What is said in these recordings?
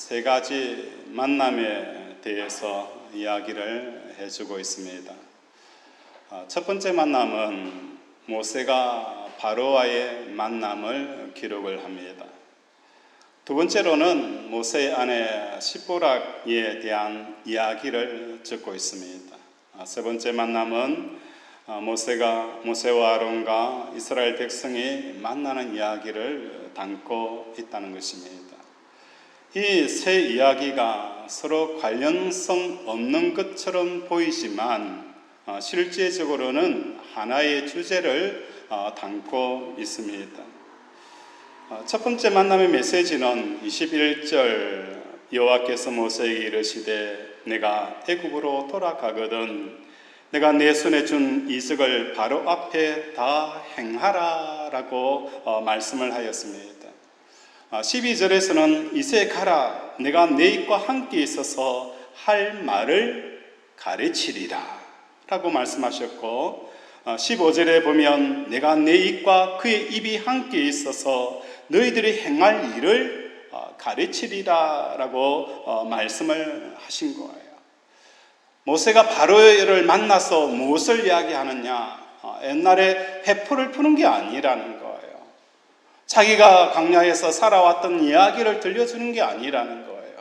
세 가지 만남에 대해서 이야기를 해주고 있습니다. 첫 번째 만남은 모세가 바로와의 만남을 기록을 합니다. 두 번째로는 모세의 아내 시보락에 대한 이야기를 적고 있습니다. 세 번째 만남은 모세와 아론과 이스라엘 백성이 만나는 이야기를 담고 있다는 것입니다. 이 세 이야기가 서로 관련성 없는 것처럼 보이지만 실제적으로는 하나의 주제를 담고 있습니다. 첫 번째 만남의 메시지는 21절 여호와께서 모세에게 이르시되 내가 애굽으로 돌아가거든 내가 내 손에 준 이적을 바로 앞에 다 행하라 라고 말씀을 하였습니다. 12절에서는 이제 가라 내가 내 입과 함께 있어서 할 말을 가르치리라 라고 말씀하셨고 15절에 보면 내가 내 입과 그의 입이 함께 있어서 너희들이 행할 일을 가르치리라 라고 말씀을 하신 거예요. 모세가 바로를 만나서 무엇을 이야기하느냐, 옛날에 회포를 푸는 게 아니라는 거예요. 자기가 광야에서 살아왔던 이야기를 들려주는 게 아니라는 거예요.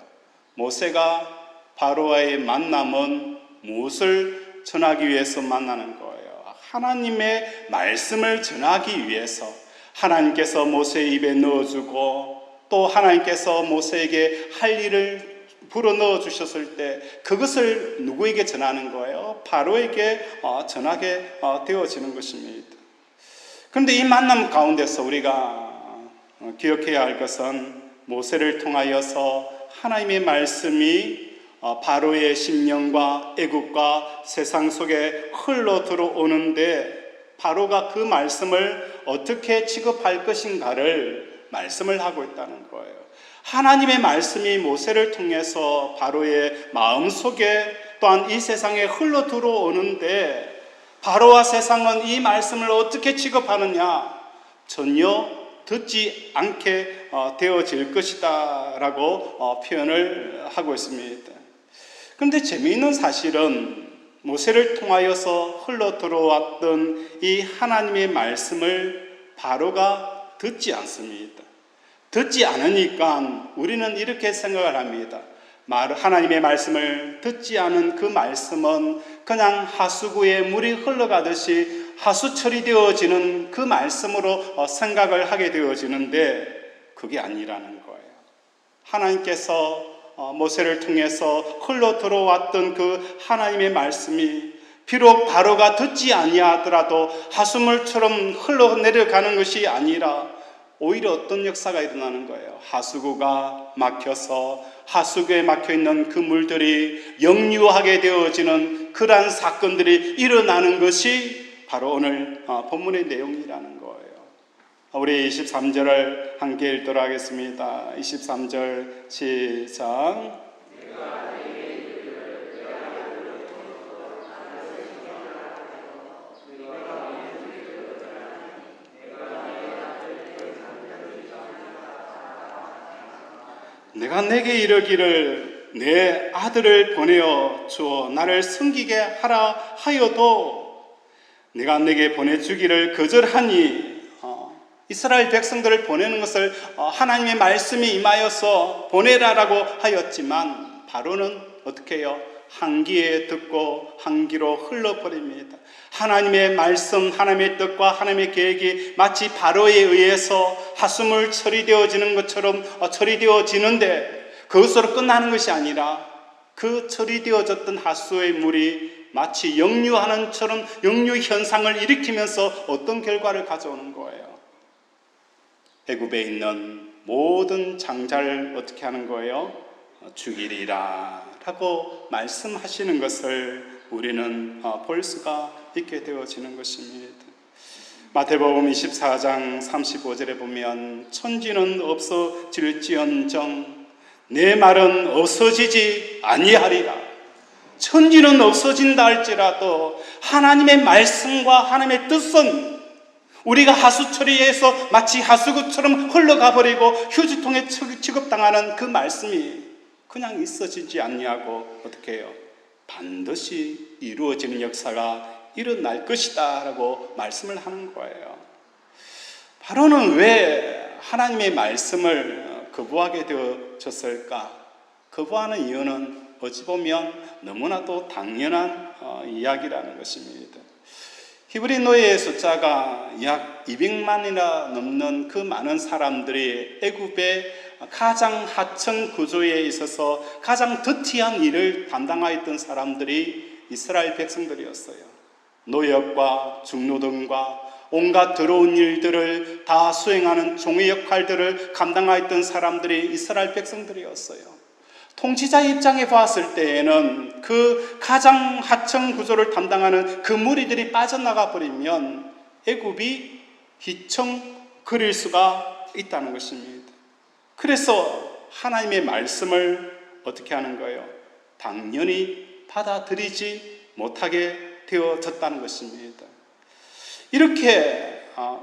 모세가 바로와의 만남은 무엇을 전하기 위해서 만나는 거예요? 하나님의 말씀을 전하기 위해서 하나님께서 모세의 입에 넣어주고 또 하나님께서 모세에게 할 일을 불어넣어 주셨을 때 그것을 누구에게 전하는 거예요? 바로에게 전하게 되어지는 것입니다. 그런데 이 만남 가운데서 우리가 기억해야 할 것은 모세를 통하여서 하나님의 말씀이 바로의 심령과 애국과 세상 속에 흘러 들어오는데 바로가 그 말씀을 어떻게 취급할 것인가를 말씀을 하고 있다는 거예요. 하나님의 말씀이 모세를 통해서 바로의 마음속에 또한 이 세상에 흘러 들어오는데 바로와 세상은 이 말씀을 어떻게 취급하느냐? 전혀 듣지 않게 되어질 것이다 라고 표현을 하고 있습니다. 그런데 재미있는 사실은 모세를 통하여서 흘러 들어왔던 이 하나님의 말씀을 바로가 듣지 않습니다. 듣지 않으니까 우리는 이렇게 생각을 합니다. 하나님의 말씀을 듣지 않은 그 말씀은 그냥 하수구에 물이 흘러가듯이 하수 처리되어지는 그 말씀으로 생각을 하게 되어지는데 그게 아니라는 거예요. 하나님께서 모세를 통해서 흘러 들어왔던 그 하나님의 말씀이 비록 바로가 듣지 아니하더라도 하수물처럼 흘러내려가는 것이 아니라 오히려 어떤 역사가 일어나는 거예요. 하수구가 막혀서 하수구에 막혀있는 그 물들이 역류하게 되어지는 그러한 사건들이 일어나는 것이 바로 오늘 본문의 내용이라는 거예요. 우리 23절을 함께 읽도록 하겠습니다. 23절 시작. 내가 내게 이르기를 내 아들을 보내어 주어 나를 섬기게 하라 하여도 내가 내게 보내주기를 거절하니 이스라엘 백성들을 보내는 것을 하나님의 말씀이 임하여서 보내라라고 하였지만 바로는 어떻게 해요? 한기에 듣고 한기로 흘러버립니다. 하나님의 말씀, 하나님의 뜻과 하나님의 계획이 마치 바로에 의해서 하수물 처리되어지는 것처럼 처리되어지는데 그것으로 끝나는 것이 아니라 그 처리되어졌던 하수의 물이 마치 역류하는 처럼 역류 현상을 일으키면서 어떤 결과를 가져오는 거예요? 애굽에 있는 모든 장자를 어떻게 하는 거예요? 죽이리라 라고 말씀하시는 것을 우리는 볼 수가 있게 되어지는 것입니다. 마태복음 24장 35절에 보면 천지는 없어질지언정 내 말은 없어지지 아니하리라. 천지는 없어진다 할지라도 하나님의 말씀과 하나님의 뜻은 우리가 하수 처리해서 마치 하수구처럼 흘러가 버리고 휴지통에 취급당하는 그 말씀이 그냥 있어지지 않냐고 어떻게 해요? 반드시 이루어지는 역사가 일어날 것이다 라고 말씀을 하는 거예요. 바로는 왜 하나님의 말씀을 거부하게 되어졌을까? 거부하는 이유는 어찌 보면 너무나도 당연한 이야기라는 것입니다. 히브리 노예의 숫자가 약 200만이나 넘는 그 많은 사람들이 애굽의 가장 하층 구조에 있어서 가장 더티한 일을 담당하였던 사람들이 이스라엘 백성들이었어요. 노역과 중노동과 온갖 더러운 일들을 다 수행하는 종의 역할들을 감당하였던 사람들이 이스라엘 백성들이었어요. 통치자의 입장에 봤을 때에는 그 가장 하층 구조를 담당하는 그 무리들이 빠져나가 버리면 애굽이 휘청거릴 수가 있다는 것입니다. 그래서 하나님의 말씀을 어떻게 하는 거예요? 당연히 받아들이지 못하게 되어졌다는 것입니다. 이렇게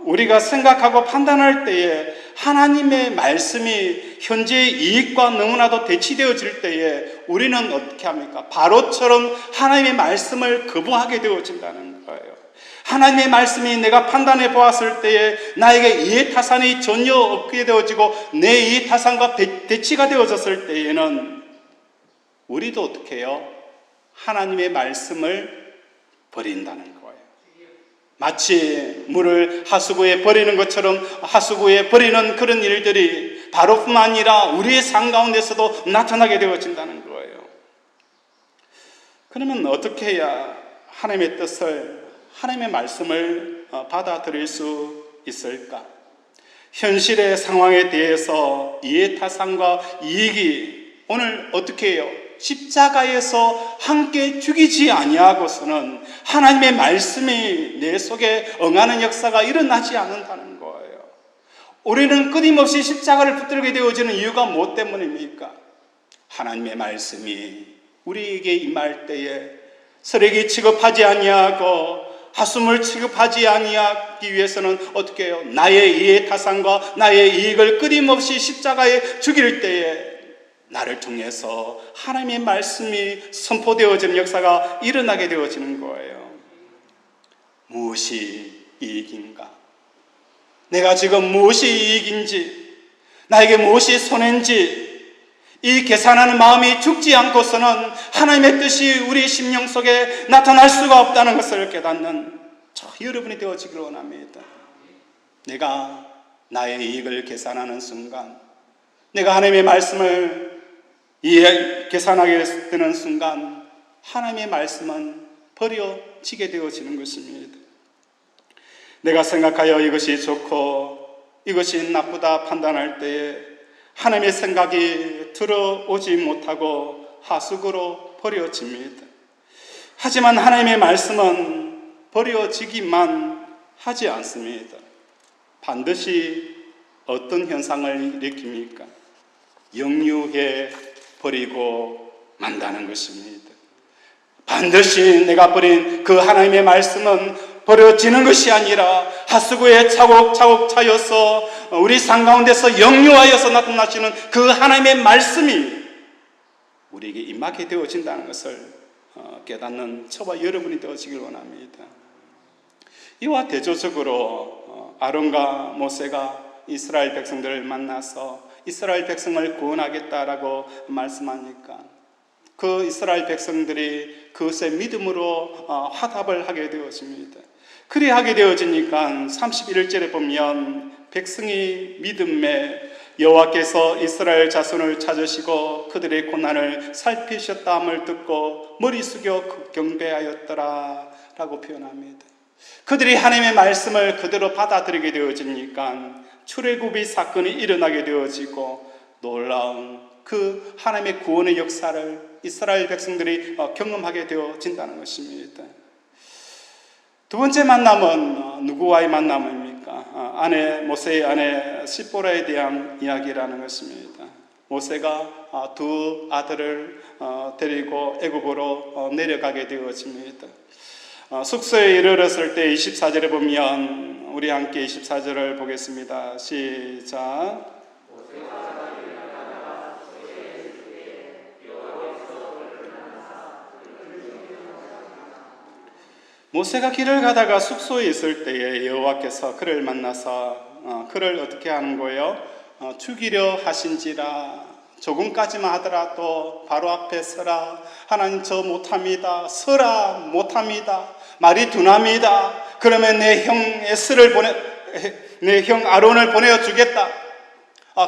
우리가 생각하고 판단할 때에 하나님의 말씀이 현재의 이익과 너무나도 대치되어질 때에 우리는 어떻게 합니까? 바로처럼 하나님의 말씀을 거부하게 되어진다는 거예요. 하나님의 말씀이 내가 판단해 보았을 때에 나에게 이해타산이 전혀 없게 되어지고 내 이해타산과 대치가 되어졌을 때에는 우리도 어떻게 해요? 하나님의 말씀을 버린다는 거예요. 마치 물을 하수구에 버리는 것처럼 하수구에 버리는 그런 일들이 바로뿐만 아니라 우리의 삶 가운데서도 나타나게 되어진다는 거예요. 그러면 어떻게 해야 하나님의 뜻을, 하나님의 말씀을 받아들일 수 있을까? 현실의 상황에 대해서 이해타산과 이익이 오늘 어떻게 해요? 십자가에서 함께 죽이지 아니하고서는 하나님의 말씀이 내 속에 응하는 역사가 일어나지 않는다는 거예요. 우리는 끊임없이 십자가를 붙들게 되어지는 이유가 무엇 때문입니까? 하나님의 말씀이 우리에게 임할 때에 쓰레기 취급하지 아니하고 하수물 취급하지 아니하기 위해서는 어떻게 해요? 나의 이해타산과 나의 이익을 끊임없이 십자가에 죽일 때에 나를 통해서 하나님의 말씀이 선포되어지는 역사가 일어나게 되어지는 거예요. 무엇이 이익인가? 내가 지금 무엇이 이익인지, 나에게 무엇이 손해인지 이 계산하는 마음이 죽지 않고서는 하나님의 뜻이 우리 심령 속에 나타날 수가 없다는 것을 깨닫는 저 여러분이 되어지기를 원합니다. 내가 나의 이익을 계산하는 순간, 내가 하나님의 말씀을 계산하게 되는 순간 하나님의 말씀은 버려지게 되어지는 것입니다. 내가 생각하여 이것이 좋고 이것이 나쁘다 판단할 때에 하나님의 생각이 들어오지 못하고 하수구로 버려집니다. 하지만 하나님의 말씀은 버려지기만 하지 않습니다. 반드시 어떤 현상을 일으킵니까? 역류해 버리고 만다는 것입니다. 반드시 내가 버린 그 하나님의 말씀은 버려지는 것이 아니라 하수구에 차곡차곡 차여서 우리 삶 가운데서 역류하여서 나타나시는 그 하나님의 말씀이 우리에게 임하게 되어진다는 것을 깨닫는 저와 여러분이 되어지길 원합니다. 이와 대조적으로 아론과 모세가 이스라엘 백성들을 만나서 이스라엘 백성을 구원하겠다라고 말씀하니까 그 이스라엘 백성들이 그것에 믿음으로 화답을 하게 되어집니다. 그리 하게 되어지니까 31절에 보면 백성이 믿음에 여호와께서 이스라엘 자손을 찾으시고 그들의 고난을 살피셨다함을 듣고 머리 숙여 경배하였더라 라고 표현합니다. 그들이 하나님의 말씀을 그대로 받아들이게 되어지니까 출애굽의 사건이 일어나게 되어지고 놀라운 그 하나님의 구원의 역사를 이스라엘 백성들이 경험하게 되어진다는 것입니다. 두 번째 만남은 누구와의 만남입니까? 모세의 아내 시보라에 대한 이야기라는 것입니다. 모세가 두 아들을 데리고 애굽으로 내려가게 되어집니다. 숙소에 이르렀을 때 24절에 보면 우리 함께 24절을 보겠습니다. 시작. 모세가 길을 가다가 숙소에 있을 때에 여호와께서 그를 만나서 그를 어떻게 하는 거예요? 죽이려 하신지라. 조금까지만 하더라도 바로 앞에 서라. 하나님 저 못합니다. 서라. 못합니다. 말이 둔합니다. 그러면 내 형 아론을 보내어 주겠다.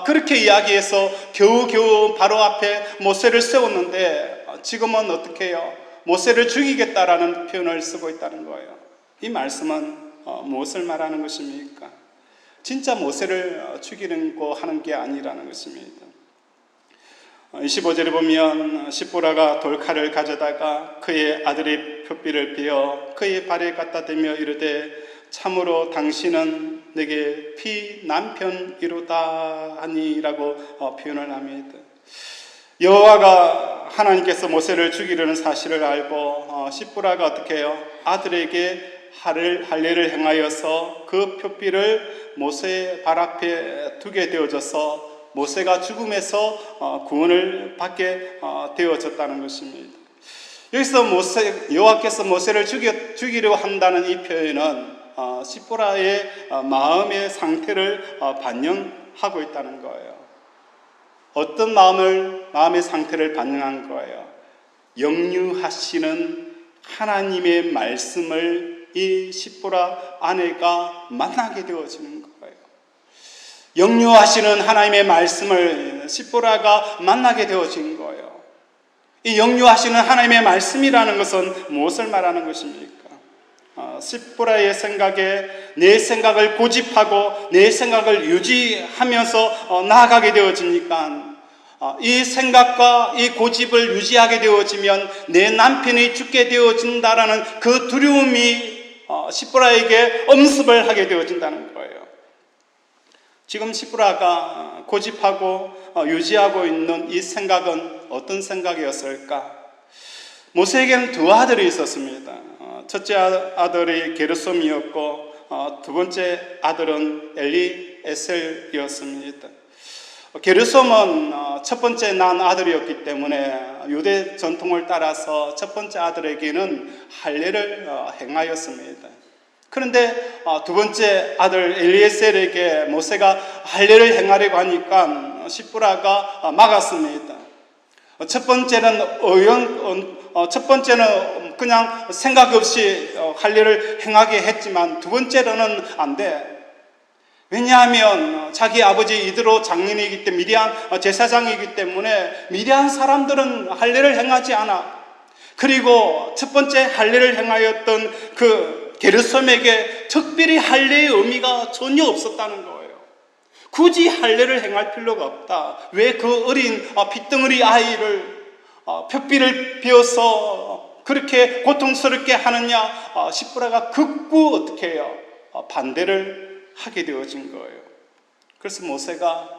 그렇게 이야기해서 겨우겨우 바로 앞에 모세를 세웠는데 지금은 어떻게 해요? 모세를 죽이겠다라는 표현을 쓰고 있다는 거예요. 이 말씀은 무엇을 말하는 것입니까? 진짜 모세를 죽이려고 하는 게 아니라는 것입니다. 25절에 보면 십보라가 돌칼을 가져다가 그의 아들의 표비를 베어 그의 발에 갖다 대며 이르되 참으로 당신은 내게 피남편이로다 하니라고 표현을 합니다. 여호와가 하나님께서 모세를 죽이려는 사실을 알고 십보라가 어떻게 해요? 아들에게 할례를 행하여서 그 표비를 모세의 발 앞에 두게 되어져서 모세가 죽음에서 구원을 받게 되어졌다는 것입니다. 여기서 여호와께서 모세를 죽이려 한다는 이 표현은 십보라의 마음의 상태를 반영하고 있다는 거예요. 어떤 마음의 상태를 반영한 거예요? 역류하시는 하나님의 말씀을 이 십보라 아내가 만나게 되어지는 거예요. 역류하시는 하나님의 말씀을 십보라가 만나게 되어진 거예요. 이 역류하시는 하나님의 말씀이라는 것은 무엇을 말하는 것입니까? 십보라의 생각에 내 생각을 고집하고 내 생각을 유지하면서 나아가게 되어지니까 이 생각과 이 고집을 유지하게 되어지면 내 남편이 죽게 되어진다라는 그 두려움이 십보라에게 엄습을 하게 되어진다는 거예요. 지금 십보라가 고집하고 유지하고 있는 이 생각은 어떤 생각이었을까? 모세에게는 두 아들이 있었습니다. 첫째 아들이 게르솜이었고 두 번째 아들은 엘리에셀이었습니다. 게르솜은 첫 번째 난 아들이었기 때문에 유대 전통을 따라서 첫 번째 아들에게는 할례를 행하였습니다. 그런데 두 번째 아들 엘리에셀에게 모세가 할례를 행하려고 하니까 십보라가 막았습니다. 첫 번째는 그냥 생각 없이 할례를 행하게 했지만 두 번째로는 안 돼. 왜냐하면 자기 아버지 이드로 장인이기 때문에 미디안 제사장이기 때문에 미디안 사람들은 할례를 행하지 않아. 그리고 첫 번째 할례를 행하였던 그 게르솜에게 특별히 할례의 의미가 전혀 없었다는 거예요. 굳이 할례를 행할 필요가 없다. 왜 그 어린 핏덩어리 아이를 표비를 베어서 그렇게 고통스럽게 하느냐? 십보라가 극구 어떻게 해요? 반대를 하게 되어진 거예요. 그래서 모세가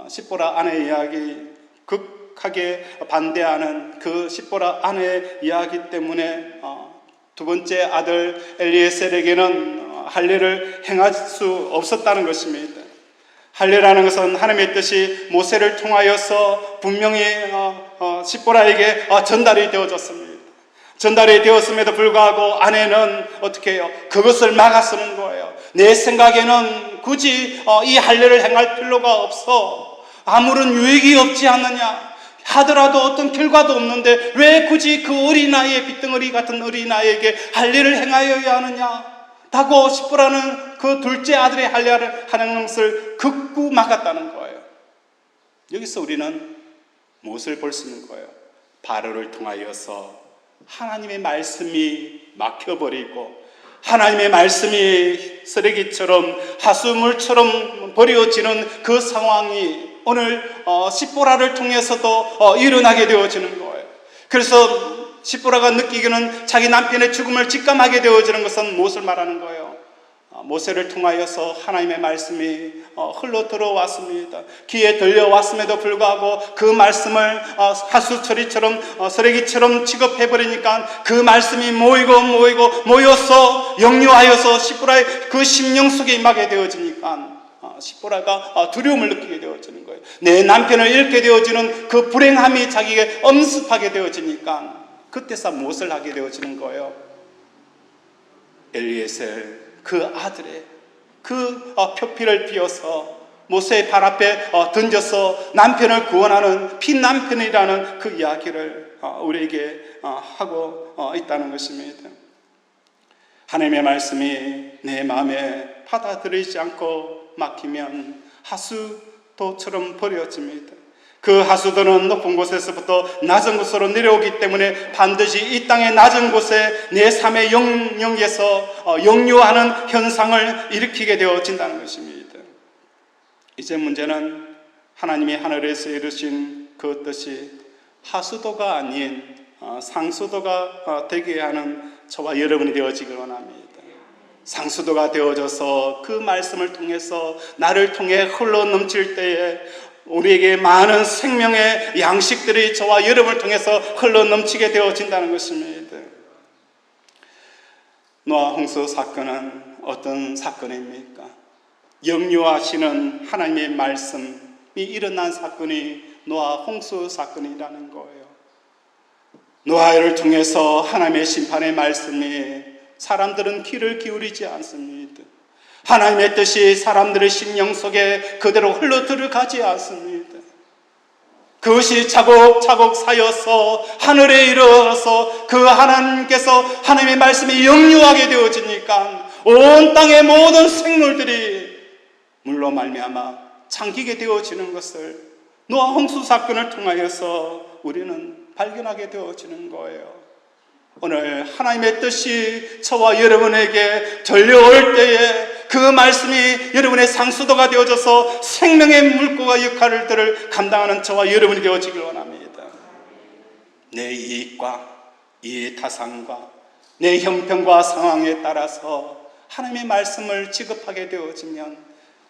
십보라 아내의 이야기 극하게 반대하는 그 십보라 아내의 이야기 때문에 두 번째 아들 엘리에셀에게는 할례를 행할 수 없었다는 것입니다. 할례라는 것은 하나님의 뜻이 모세를 통하여서 분명히 십보라에게 전달이 되어졌습니다. 전달이 되었음에도 불구하고 아내는 어떻게 해요? 그것을 막아서는 거예요. 내 생각에는 굳이 이 할례를 행할 필요가 없어. 아무런 유익이 없지 않느냐 하더라도 어떤 결과도 없는데 왜 굳이 그 어린아이의 빗덩어리 같은 어린아이에게 할례를 행하여야 하느냐 라고 십보라는 그 둘째 아들의 할례를 하는 것을 극구 막았다는 거예요. 여기서 우리는 무엇을 볼 수 있는 거예요? 바로를 통하여서 하나님의 말씀이 막혀버리고 하나님의 말씀이 쓰레기처럼 하수물처럼 버려지는 그 상황이 오늘 십보라를 통해서도 일어나게 되어지는 거예요. 그래서 십보라가 느끼기는 자기 남편의 죽음을 직감하게 되어지는 것은 무엇을 말하는 거예요? 모세를 통하여서 하나님의 말씀이 흘러 들어왔습니다. 귀에 들려왔음에도 불구하고 그 말씀을 하수처리처럼 쓰레기처럼 취급해버리니까 그 말씀이 모여서 역류하여서 십보라의 그 심령 속에 임하게 되어지니까 십보라가 두려움을 느끼게 되어지는 거예요. 내 남편을 잃게 되어지는 그 불행함이 자기에게 엄습하게 되어지니까 그때서 무엇을 하게 되어지는 거예요? 엘리에셀 그 아들의 그 표피를 띄어서 모세의 발 앞에 던져서 남편을 구원하는 피남편이라는 그 이야기를 우리에게 하고 있다는 것입니다. 하나님의 말씀이 내 마음에 받아들이지 않고 막히면 하수도처럼 버려집니다. 그 하수도는 높은 곳에서부터 낮은 곳으로 내려오기 때문에 반드시 이 땅의 낮은 곳에 내 삶의 영역에서 역류하는 현상을 일으키게 되어진다는 것입니다. 이제 문제는 하나님이 하늘에서 이루신 그 뜻이 하수도가 아닌 상수도가 되게 하는 저와 여러분이 되어지길 원합니다. 상수도가 되어져서 그 말씀을 통해서 나를 통해 흘러 넘칠 때에 우리에게 많은 생명의 양식들이 저와 여러분을 통해서 흘러 넘치게 되어진다는 것입니다. 노아 홍수 사건은 어떤 사건입니까? 역류하시는 하나님의 말씀이 일어난 사건이 노아 홍수 사건이라는 거예요. 노아를 통해서 하나님의 심판의 말씀이 사람들은 귀를 기울이지 않습니다. 하나님의 뜻이 사람들의 심령 속에 그대로 흘러 들어가지 않습니다. 그것이 차곡차곡 쌓여서 하늘에 이르러서 그 하나님께서 하나님의 말씀이 역류하게 되어지니까 온 땅의 모든 생물들이 물로 말미암아 잠기게 되어지는 것을 노아 홍수 사건을 통하여서 우리는 발견하게 되어지는 거예요. 오늘 하나님의 뜻이 저와 여러분에게 들려올 때에 그 말씀이 여러분의 상수도가 되어져서 생명의 물고가 역할을 감당하는 저와 여러분이 되어지길 원합니다. 내 이익과 이해타산과 내 형편과 상황에 따라서 하나님의 말씀을 지급하게 되어지면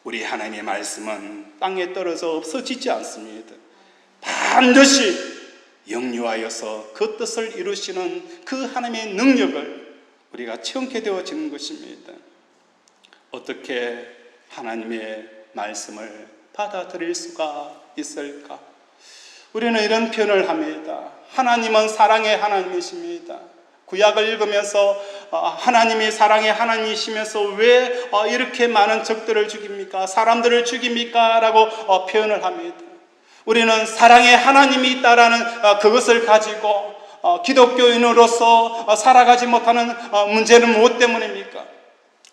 우리 하나님의 말씀은 땅에 떨어져 없어지지 않습니다. 반드시 역류하여서 그 뜻을 이루시는 그 하나님의 능력을 우리가 체험케 되어지는 것입니다. 어떻게 하나님의 말씀을 받아들일 수가 있을까? 우리는 이런 표현을 합니다. 하나님은 사랑의 하나님이십니다. 구약을 읽으면서 하나님이 사랑의 하나님이시면서 왜 이렇게 많은 적들을 죽입니까? 사람들을 죽입니까? 라고 표현을 합니다. 우리는 사랑의 하나님이 있다라는 그것을 가지고 기독교인으로서 살아가지 못하는 문제는 무엇 때문입니까?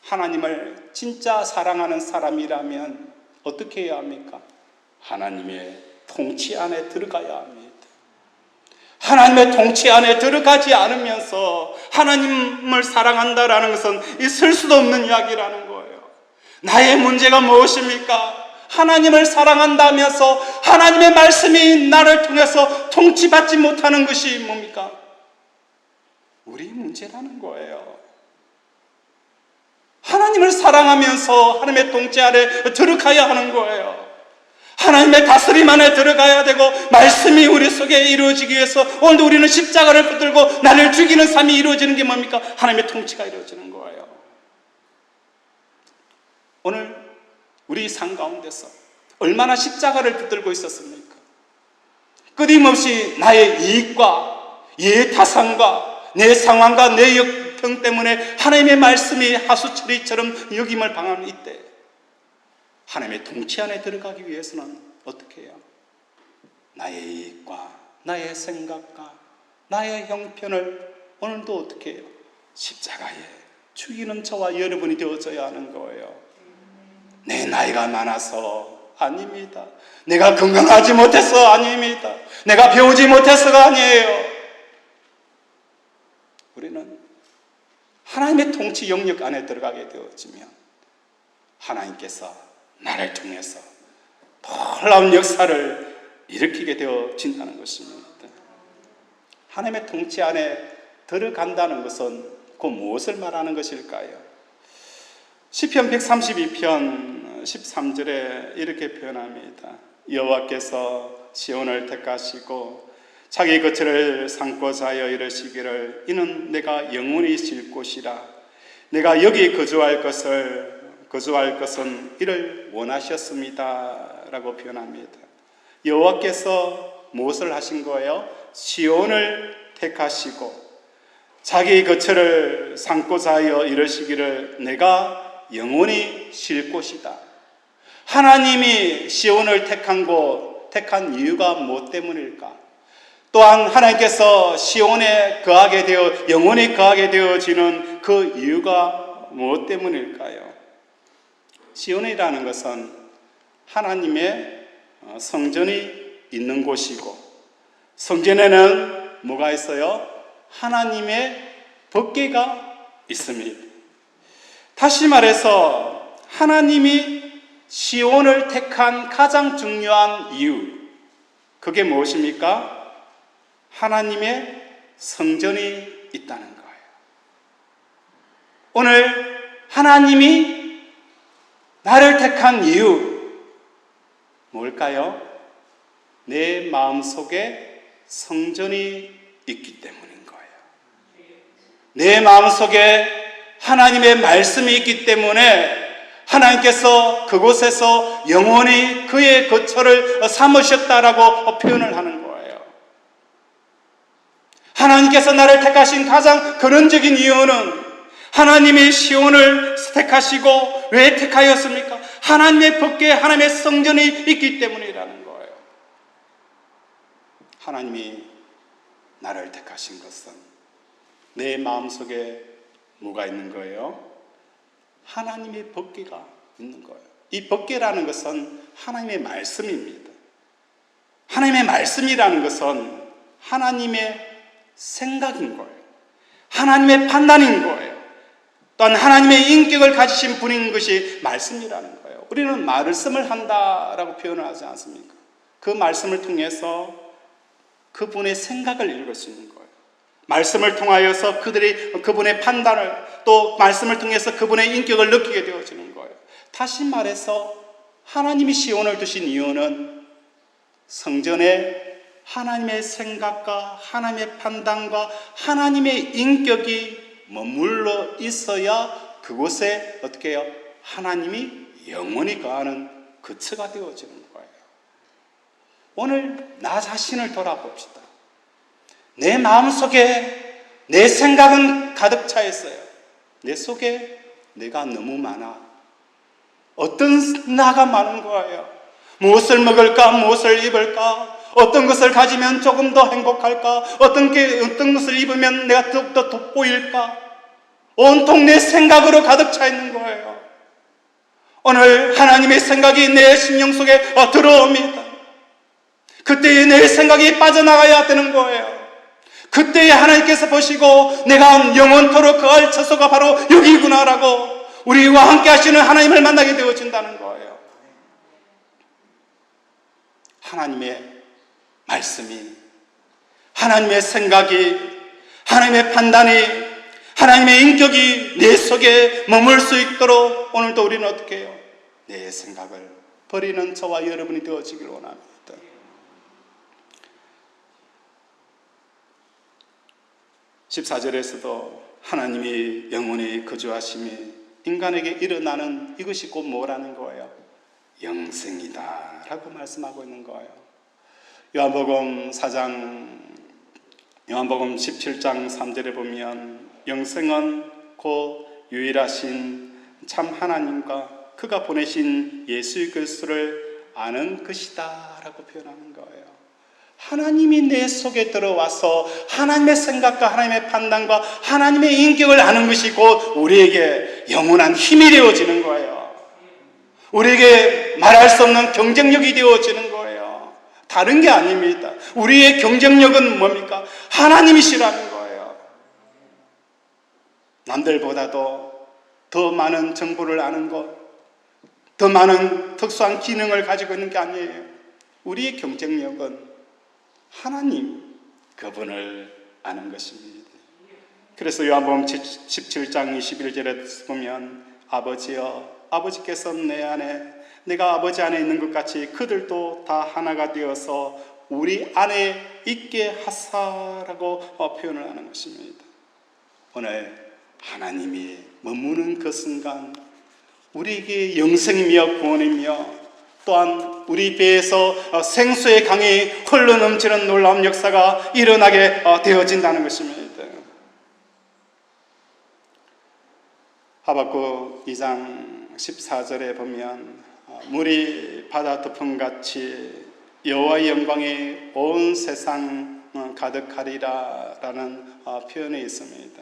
하나님을 진짜 사랑하는 사람이라면 어떻게 해야 합니까? 하나님의 통치 안에 들어가야 합니다. 하나님의 통치 안에 들어가지 않으면서 하나님을 사랑한다라는 것은 있을 수도 없는 이야기라는 거예요. 나의 문제가 무엇입니까? 하나님을 사랑한다면서 하나님의 말씀이 나를 통해서 통치받지 못하는 것이 뭡니까? 우리 문제라는 거예요. 하나님을 사랑하면서 하나님의 통치 안에 들어가야 하는 거예요. 하나님의 다스림 안에 들어가야 되고 말씀이 우리 속에 이루어지기 위해서 오늘도 우리는 십자가를 붙들고 나를 죽이는 삶이 이루어지는 게 뭡니까? 하나님의 통치가 이루어지는 거예요. 오늘 우리 삶 가운데서 얼마나 십자가를 붙들고 있었습니까? 끊임없이 나의 이익과 이해타산과 내 상황과 내 역경 때문에 하나님의 말씀이 하수처리처럼 여김을 당하는 이때 하나님의 통치 안에 들어가기 위해서는 어떻게 해요? 나의 이익과 나의 생각과 나의 형편을 오늘도 어떻게 해요? 십자가에 죽이는 저와 여러분이 되어져야 하는 거예요. 내 나이가 많아서 아닙니다. 내가 건강하지 못해서 아닙니다. 내가 배우지 못해서가 아니에요. 우리는 하나님의 통치 영역 안에 들어가게 되어지면 하나님께서 나를 통해서 놀라운 역사를 일으키게 되어진다는 것입니다. 하나님의 통치 안에 들어간다는 것은 그 무엇을 말하는 것일까요? 시편 132편 13절에 이렇게 표현합니다. 여호와께서 시온을 택하시고 자기 거처를 삼고자 하여 이르시기를 이는 내가 영원히 쉴 곳이라 내가 여기 거주할 것은 이를 원하셨습니다 라고 표현합니다. 여호와께서 무엇을 하신 거예요? 시온을 택하시고 자기 거처를 삼고자 하여 이르시기를 내가 영원히 쉴 곳이다. 하나님이 시온을 택한 이유가 무엇 때문일까? 또한 하나님께서 시온에 거하게 되어 영원히 거하게 되어지는 그 이유가 무엇 때문일까요? 시온이라는 것은 하나님의 성전이 있는 곳이고, 성전에는 뭐가 있어요? 하나님의 법궤가 있습니다. 다시 말해서 하나님이 시온을 택한 가장 중요한 이유, 그게 무엇입니까? 하나님의 성전이 있다는 거예요. 오늘 하나님이 나를 택한 이유 뭘까요? 내 마음속에 성전이 있기 때문인 거예요. 내 마음속에 하나님의 말씀이 있기 때문에 하나님께서 그곳에서 영원히 그의 거처를 삼으셨다라고 표현을 하는 거예요. 하나님께서 나를 택하신 가장 근원적인 이유는 하나님이 시온을 택하시고 왜 택하였습니까? 하나님의 법궤, 하나님의 성전이 있기 때문이라는 거예요. 하나님이 나를 택하신 것은 내 마음속에 뭐가 있는 거예요? 하나님의 법궤가 있는 거예요. 이 법궤라는 것은 하나님의 말씀입니다. 하나님의 말씀이라는 것은 하나님의 생각인 거예요. 하나님의 판단인 거예요. 또한 하나님의 인격을 가지신 분인 것이 말씀이라는 거예요. 우리는 말씀을 한다라고 표현을 하지 않습니까? 그 말씀을 통해서 그분의 생각을 읽을 수 있는 거예요. 말씀을 통하여서 그분의 판단을, 또 말씀을 통해서 그분의 인격을 느끼게 되어지는 거예요. 다시 말해서 하나님이 시온을 두신 이유는 성전에 하나님의 생각과 하나님의 판단과 하나님의 인격이 머물러 있어야 그곳에 어떻게 해요? 하나님이 영원히 거하는 거처가 되어지는 거예요. 오늘 나 자신을 돌아봅시다. 내 마음속에 내 생각은 가득 차 있어요. 내 속에 내가 너무 많아. 어떤 나가 많은 거예요. 무엇을 먹을까? 무엇을 입을까? 어떤 것을 가지면 조금 더 행복할까? 어떤 것을 입으면 내가 더욱더 돋보일까? 온통 내 생각으로 가득 차 있는 거예요. 오늘 하나님의 생각이 내 심령 속에 들어옵니다. 그때에 내 생각이 빠져나가야 되는 거예요. 그때에 하나님께서 보시고 내가 영원토록 거할 처소가 바로 여기구나라고 우리와 함께 하시는 하나님을 만나게 되어진다는 거예요. 하나님의 말씀이, 하나님의 생각이, 하나님의 판단이, 하나님의 인격이 내 속에 머물 수 있도록 오늘도 우리는 어떻게 해요? 내 생각을 버리는 저와 여러분이 되어지길 원합니다. 14절에서도 하나님이 영원히 거주하심이 인간에게 일어나는 이것이 곧 뭐라는 거예요? 영생이다 라고 말씀하고 있는 거예요. 요한복음 17장 3절에 보면 영생은 곧 유일하신 참 하나님과 그가 보내신 예수 그리스도를 아는 것이다 라고 표현하는 거예요. 하나님이 내 속에 들어와서 하나님의 생각과 하나님의 판단과 하나님의 인격을 아는 것이 곧 우리에게 영원한 힘이 되어지는 거예요. 우리에게 말할 수 없는 경쟁력이 되어지는 거예요. 다른 게 아닙니다. 우리의 경쟁력은 뭡니까? 하나님이시라는 거예요. 남들보다도 더 많은 정보를 아는 것, 더 많은 특수한 기능을 가지고 있는 게 아니에요. 우리의 경쟁력은 하나님, 그분을 아는 것입니다. 그래서 요한복음 17장 21절에 보면 아버지여, 아버지께서 내 안에, 내가 아버지 안에 있는 것 같이 그들도 다 하나가 되어서 우리 안에 있게 하사라고 표현을 하는 것입니다. 오늘 하나님이 머무는 그 순간 우리에게 영생이며 구원이며 또한 우리 배에서 생수의 강이 흘러넘치는 놀라운 역사가 일어나게 되어진다는 것입니다. 하박국 2장 14절에 보면 물이 바다 덮음같이 여호와의 영광이 온 세상 가득하리라 라는 표현이 있습니다.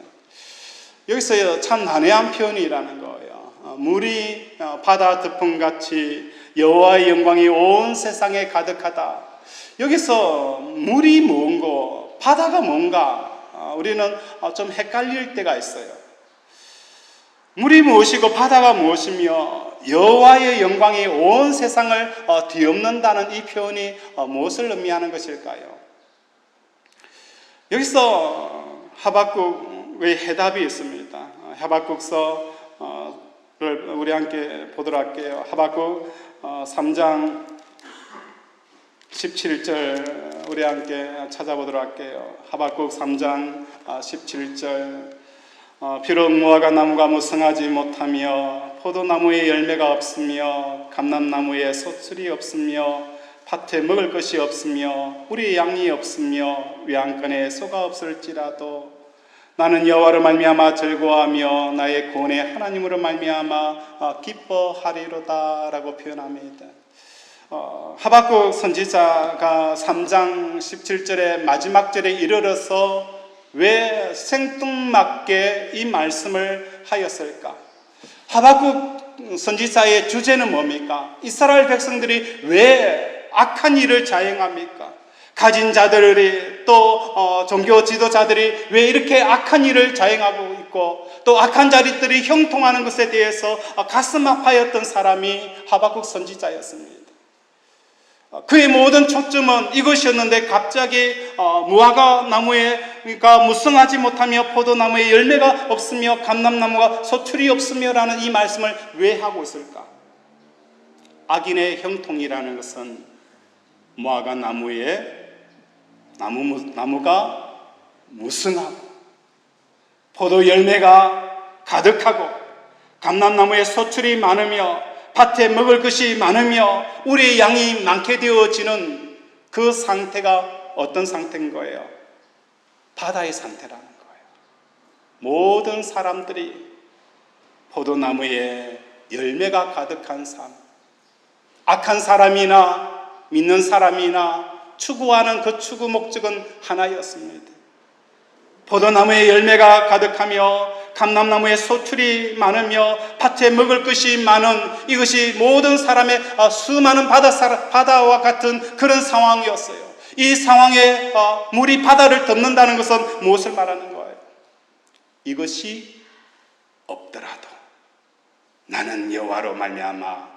여기서 참 난해한 표현이라는 거예요. 물이 바다 덮음같이 여호와의 영광이 온 세상에 가득하다. 여기서 물이 뭔고 바다가 뭔가 우리는 좀 헷갈릴 때가 있어요. 물이 무엇이고 바다가 무엇이며 여호와의 영광이 온 세상을 뒤엎는다는 이 표현이 무엇을 의미하는 것일까요? 여기서 하박국의 해답이 있습니다. 하박국서를 우리 함께 보도록 할게요. 하박국 3장 17절 우리 함께 찾아보도록 할게요. 하박국 3장 17절 비록 무화과 나무가 무성하지 못하며 포도나무에 열매가 없으며 감람나무에 소출이 없으며 밭에 먹을 것이 없으며 우리 양이 없으며 외양간에 소가 없을지라도 나는 여호와로 말미암아 즐거워하며 나의 구원의 하나님으로 말미암아 기뻐하리로다 라고 표현합니다. 하박국 선지자가 3장 17절의 마지막 절에 이르러서 왜 생뚱맞게 이 말씀을 하였을까? 하박국 선지자의 주제는 뭡니까? 이스라엘 백성들이 왜 악한 일을 자행합니까? 가진 자들이 또 종교 지도자들이 왜 이렇게 악한 일을 자행하고 있고 또 악한 자들이 형통하는 것에 대해서 가슴 아파했던 사람이 하박국 선지자였습니다. 그의 모든 초점은 이것이었는데 갑자기 무화과 나무가 무성하지 못하며 포도나무에 열매가 없으며 감람나무가 소출이 없으며 라는 이 말씀을 왜 하고 있을까? 악인의 형통이라는 것은 무화과 나무가 무성하고 포도 열매가 가득하고 감람나무에 소출이 많으며 밭에 먹을 것이 많으며 우리의 양이 많게 되어지는 그 상태가 어떤 상태인 거예요? 바다의 상태라는 거예요. 모든 사람들이 포도나무에 열매가 가득한 삶, 악한 사람이나 믿는 사람이나 추구하는 그 추구 목적은 하나였습니다. 포도나무에 열매가 가득하며 감람나무에 소출이 많으며 밭에 먹을 것이 많은 이것이 모든 사람의 수많은 바다와 같은 그런 상황이었어요. 이 상황에 물이 바다를 덮는다는 것은 무엇을 말하는 거예요? 이것이 없더라도 나는 여호와로 말미암아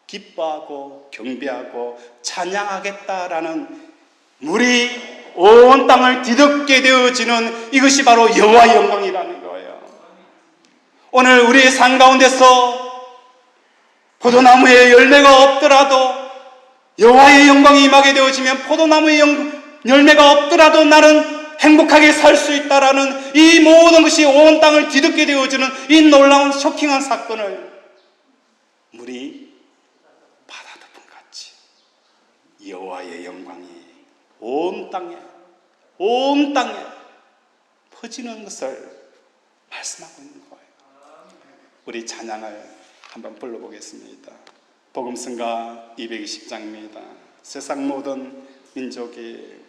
기뻐하고 경배하고 찬양하겠다라는 물이 온 땅을 뒤덮게 되어지는 이것이 바로 여호와의 영광이라는 거예요. 오늘 우리의 삶 가운데서 포도나무에 열매가 없더라도 여호와의 영광이 임하게 되어지면 포도나무의 열매가 없더라도 나는 행복하게 살 수 있다라는 이 모든 것이 온 땅을 뒤덮게 되어지는 이 놀라운 쇼킹한 사건을 물이 바다 덮음같이 여호와의 영광이 온 땅에 퍼지는 것을 말씀하고 있는 거예요. 우리 찬양을 한번 불러보겠습니다. 복음성가 220장입니다. 세상 모든 민족이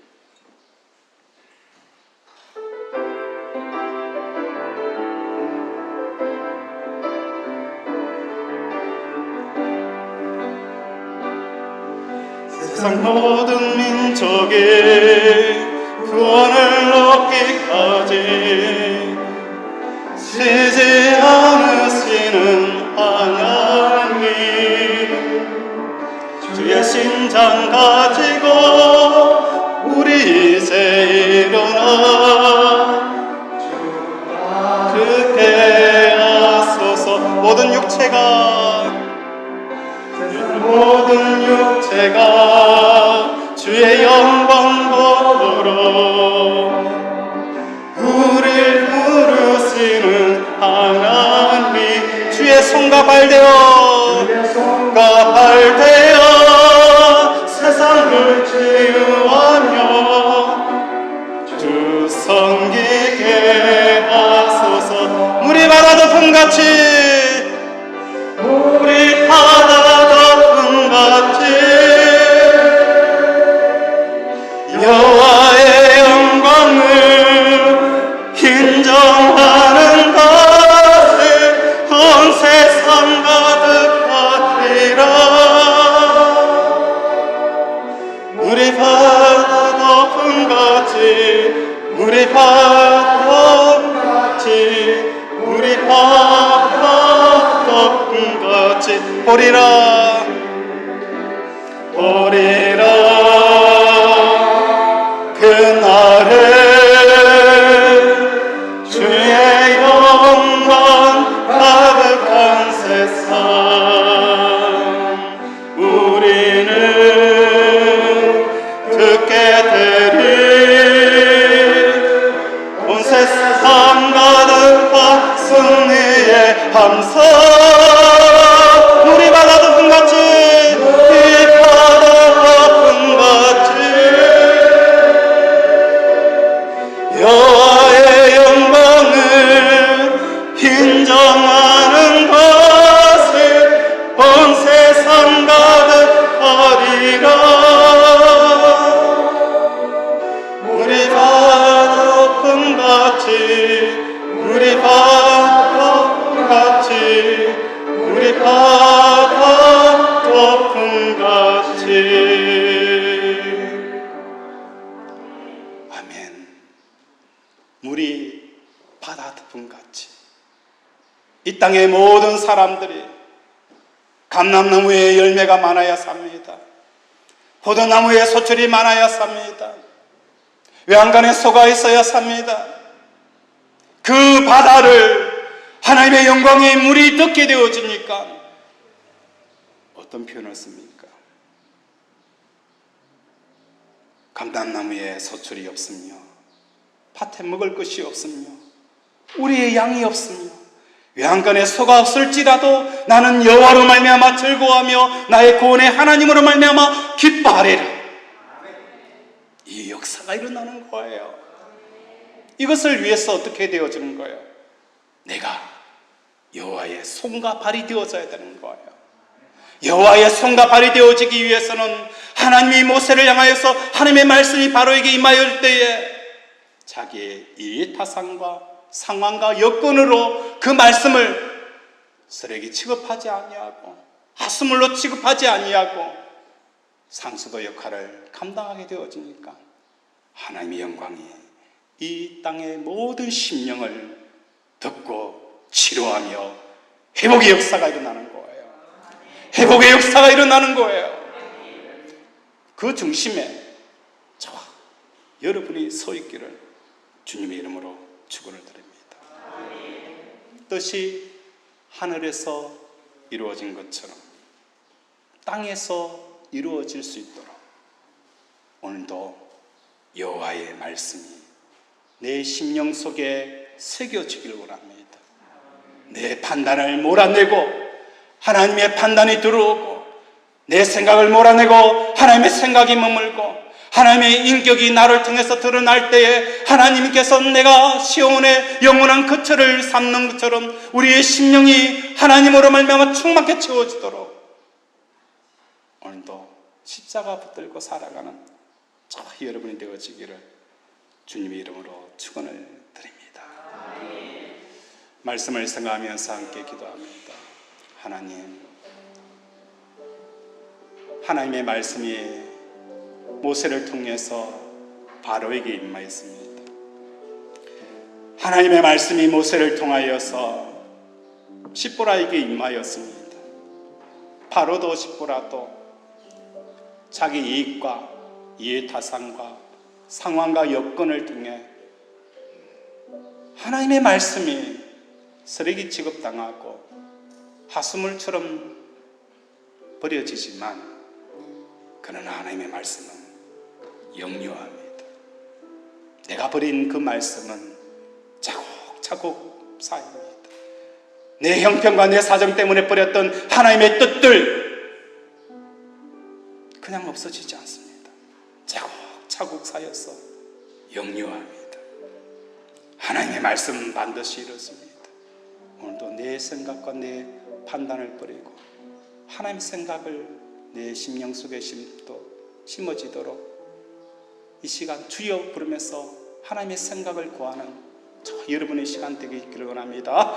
세상 모든 민족이 구원을 얻기까지 쉬지 않으시는 하나님 주의 심장 가지고 우리 이제 일어나 그때 하소서 모든 육체가 주의 영광 보러 우리를 부르시는 하나님 주의 손과 발되어 세상을 치유하며 주 섬기게 하소서 물이 바다 덮음같이 보리라 보리라. 그날에 주의 영광 가득한 세상 우리는 듣게 되리. 온 세상 가득한 승리의 함성 우리 바다 덮음같이 이 바다 덮음같이 여호와의 영광을 인정하는 것을 온 세상 가득하리라. 우리 바다 덮음같이 우리 바다 덮음같이 우리 바다 덮음같이. 아멘. 물이 바다 덮음같이 이 땅의 모든 사람들이 감람나무에 열매가 많아야 삽니다. 포도나무에 소출이 많아야 삽니다. 외양간에 소가 있어야 삽니다. 그 바다를 하나님의 영광의 물이 덮게 되어지니까 어떤 표현을 씁니까? 감람나무에 소출이 없으며 밭에 먹을 것이 없으며 우리의 양이 없으며 외양간에 소가 없을지라도 나는 여호와로 말미암아 즐거워하며 나의 구원의 하나님으로 말미암아 기뻐하리라. 이 역사가 일어나는 거예요. 이것을 위해서 어떻게 되어지는 거예요? 내가 여호와의 손과 발이 되어져야 되는 거예요. 여호와의 손과 발이 되어지기 위해서는 하나님이 모세를 향하여서 하나님의 말씀이 바로에게 임하였을 때에 자기의 이해타산과 상황과 여건으로 그 말씀을 쓰레기 취급하지 아니하고 하수물로 취급하지 아니하고 상수도 역할을 감당하게 되어지니까 하나님의 영광이 이 땅의 모든 심령을 듣고 치료하며 회복의 역사가 일어나는 거예요. 회복의 역사가 일어나는 거예요. 그 중심에 저와 여러분이 서 있기를 주님의 이름으로 축원을 드립니다. 뜻이 하늘에서 이루어진 것처럼 땅에서 이루어질 수 있도록 오늘도 여호와의 말씀이 내 심령 속에 새겨지기를 원합니다. 내 판단을 몰아내고 하나님의 판단이 들어오고 내 생각을 몰아내고 하나님의 생각이 머물고 하나님의 인격이 나를 통해서 드러날 때에 하나님께서 내가 시온의 영원한 거처를 삼는 것처럼 우리의 심령이 하나님으로 말미암아 충만하게 채워지도록 오늘도 십자가 붙들고 살아가는 저와 여러분이 되어지기를 주님의 이름으로 축원을 드립니다. 말씀을 생각하면서 함께 기도합니다. 하나님의 말씀이 모세를 통해서 바로에게 임하였습니다. 하나님의 말씀이 모세를 통하여서 십보라에게 임하였습니다. 바로도 십보라도 자기 이익과 이해타산과 상황과 여건을 통해 하나님의 말씀이 쓰레기 취급당하고 하수물처럼 버려지지만 그러나 하나님의 말씀은 영유합니다. 내가 버린 그 말씀은 차곡차곡 쌓입니다. 내 형편과 내 사정 때문에 버렸던 하나님의 뜻들 그냥 없어지지 않습니다. 차곡차곡 쌓여서 영유합니다. 하나님의 말씀은 반드시 이루어집니다. 오늘도 내 생각과 내 판단을 버리고 하나님의 생각을 내 심령 속에 심어지도록 이 시간 주여 부르면서 하나님의 생각을 구하는 저 여러분의 시간 되기를 원합니다.